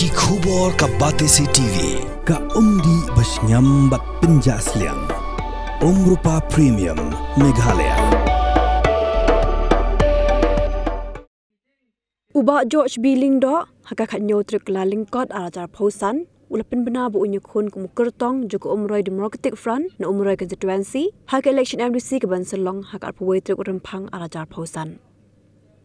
Ki khubor ka Batesi TV. Ka umdi basnyam bat penjaslian. Rupa Premium Meghalaya. Ubah George Billing do hakakat nyotrik laling kot arajar pausan ulapin benar bu unyukun kumu kertong joko umroy Democratic Front na umroy constituency hak election MDC ke Banselong hak arpuwetrik urempang arajar pausan.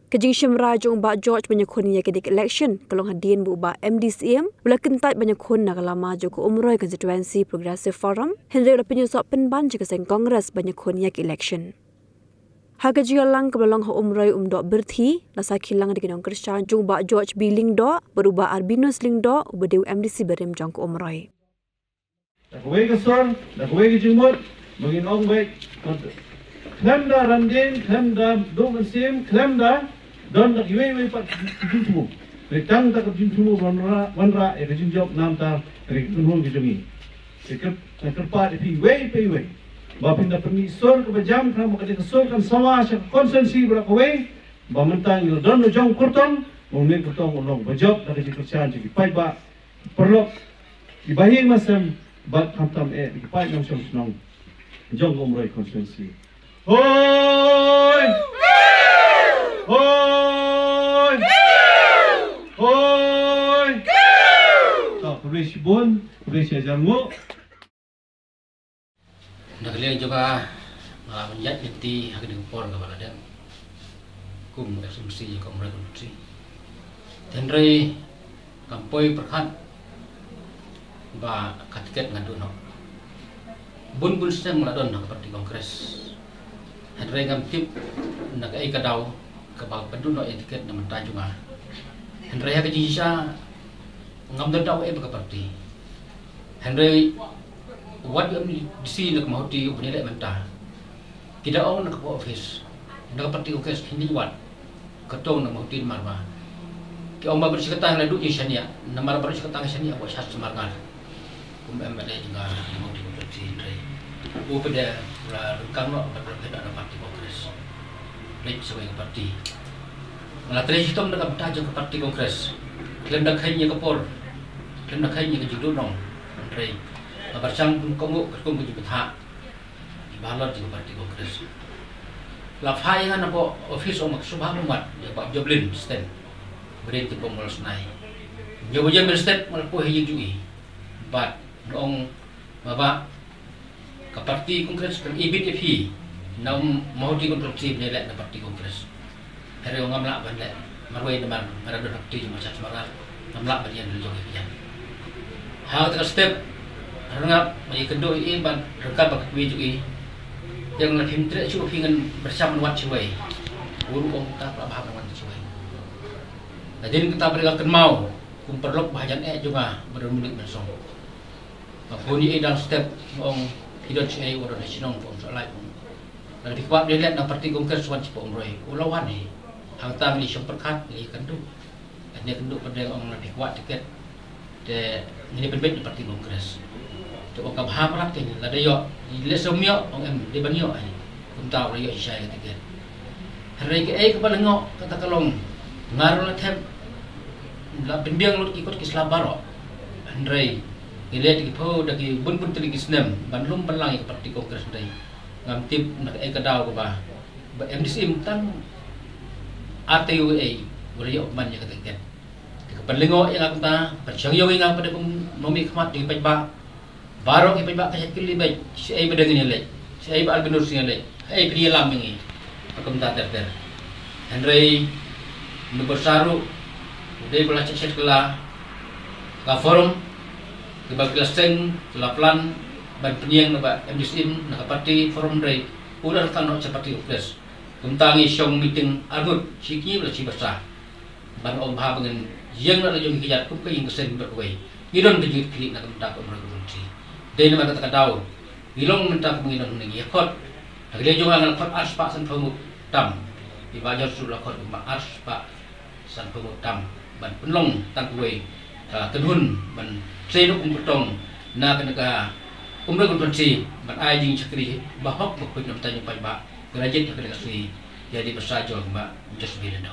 Kejing Shimra jong ba George banyakun ya kedik election kalong hadin bu ba MDCM ula kentat banyakun nak lama joko umroy constituency Progressive Forum Henry ulapin yusok penban jika seng kongres banyakun ya election. Haga jialang kebelang ha umroy dok berthi lasa kilang di kinong Krisha jong ba George Billing do berubah Arbinus Ling do ubedew MDC berim jong ko umroy. Nakaway ka son, nakaway ka jingmot, maging ong way. Klem da randin, klem da doon sim, klem da don nakiway pat jintumo. Retang ta ka jintumo wanra e ka jinjob nam ta rekunhong ki jumi. Sekerpat ipi way. Bapinda permisor ke bajam kan makanya kesor kan sama syak konsensi berakaway. Bamantang ilo don no jong kurtong, mungkin kurtong ulong bajab dari kerjaan jadi pai ba perlu dibahing masam bat hamtam di pai nang syong senong jong umroy konsensi. Hoi! Hoi! Hoi! Tak boleh sibun, boleh siajarmu. Nakalian juga ngalaman jat niti hak dingpor ka baladan kum asumsi ka umrah kunci tenrei kampoi perkhat ba katiket ngaduno bun sedang meladon nak parti kongres tenrei ngamtip nak ai kadau ka ba penduno etiket na mentajunga tenrei hak jisa ngamdon daw ai ka parti tenrei what you see nak mau di punya lek mentah kita orang nak office nak parti office hindi wat ketong nak mau di marba ki omba bersekretang la duji shania namar bersekretang shania buat sat semarngar MLA juga mau di parti ndai u pada la rengkang no berbeda ada parti kongres lek sebagai parti la tresitom nak bertajuk ke parti kongres lem dak hanya kepor lem dak hanya ke judunong ndai bersang kamu ketemu di peta di balot di parti kongres. Lafai kan apa office omak subah muat ya Pak Joblin stand berita pemulas naik. Jauh jam stand melakukan hijui. But dong bapa ke parti kongres kan IBTP nam mau di konstruksi menelak ke parti kongres. Hari orang ngamlak bandai marwai demar marado parti cuma satu malam ngamlak bagian dulu jogi kian. Hal step Rengap bagi kedua ini ban rekap bagi kuih yang lebih tidak cukup ingin bersama wat cuai guru orang kita paham wat cuai. Jadi kita berikan mau kumperlok bahagian juga bermudik bersong. Apuni dalam step orang hidup cuai orang nasional pun soalnya pun. Lebih kuat dia lihat nak parti kongres wan cipu umroy ulawan ni hangtang di semperkat di kenduk. Ini kenduk pada orang lebih kuat tiket. De ini berbeda parti kongres. Untuk orang paham rakyat ni, ada yo, ile semua orang di banyo ni, kunta orang yo isai ketika. Hari ke kepala ngok kata kalong ngaruh lah lah pendiang lu ikut kislah barok. Hari ile di po daki bun teri kisnem, banlum belang ke parti kongres hari. Ngamtip nak kadau ke bah, MDC tan ATUA boleh yo mannya ketika. Kepala ngok yang aku ta, percaya yang pada nomi khmat di pajak. Barok ipa ba kasi kili bay si ay badangin nilay si ay ba albinur siya nilay ay piniya lamang akum tater Henry nubersaru uday pala cek kala ka forum diba klaseng kala plan ban peniyang na ba MDCM nakapati forum dray ular tanok sa parti office kumtangi siyong meeting argut sikni wala si basa ban om habangan yang na yung kiyat kum kayong kaseng berkuway idon kajit kili na kumta ko mga kumunsi. Dia nama kata kau, ilong mentang penginan nengi kot, agak juga ngal kot aspa san pemut tam, di bajar sudah kot mak aspa san pemut tam, ban penlong tangkuai, kenhun ban seinuk umpetong, na kenaka umrah konferensi, ban aying sakri bahok bukit nam tanya pai ba, kerajaan yang kasih jadi bersajo mbak just bilang.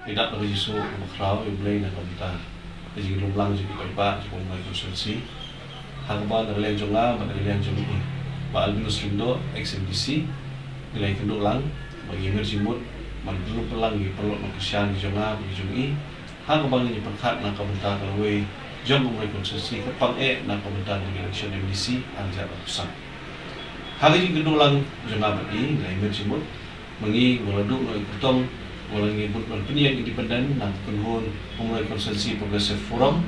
Tidak perlu isu makrau yang boleh nak kita jadi lumlang jadi baik jong mai konsulsi hangba nagalian jonga nagalian jongi ba albinus lindo XMDC nilai kenduk lang bagi merjimut mandulu pelang gi perlu makasyan jonga bagi jongi hangba ni perkat nak kabunta kalwe jong mai konsulsi kapang nak kabunta di election MDC anjar urusan hari ini kenduk lang jonga bagi nilai merjimut mengi meladuk no ikutong walang ibut penian independen nang kunhun pemulai konsensi progressive forum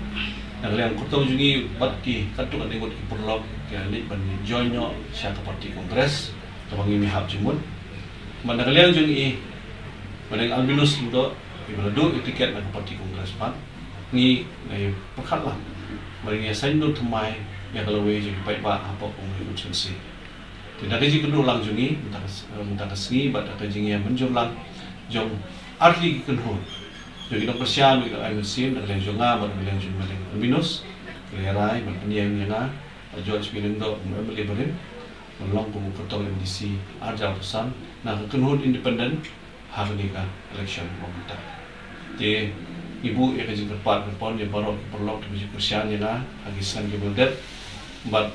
nang liang kutong jungi batki katuk adingot ki perlok ki alik ban joinyo sya ka parti kongres tabangi mihab jimut mandang liang jungi mandang albinus do ki meladuk tiket nang parti kongres pan ni ngai pakatlah maringi saindo thmai ya kalau we jungi pai ba apa pemulai konsensi tidak kaji kedua lang jungi minta kesengi pada kaji yang menjulang jong arti kenhu jadi dok persian bagi air mesin dan kalian jonga pada kalian jung maling albinus kalian berpeniang yang jual sepuluh dok membeli berin melong pemukul MDC ada pesan nah kenhu independen hari ini kan election pemerintah jadi ibu yang kaji kerpat kerpon yang baru perlu baju persian yang hagisan kemudian buat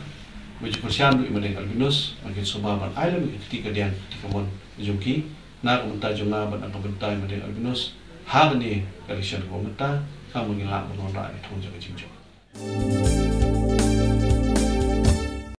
baju persian itu ibadah albinus makin soba ban island ketika dia ketika mon jungki nak mentar jonga ban angka bentai ibadah albinus hal ni kalishan ko menta kamu ngilak mengonrak itu jaga cinjau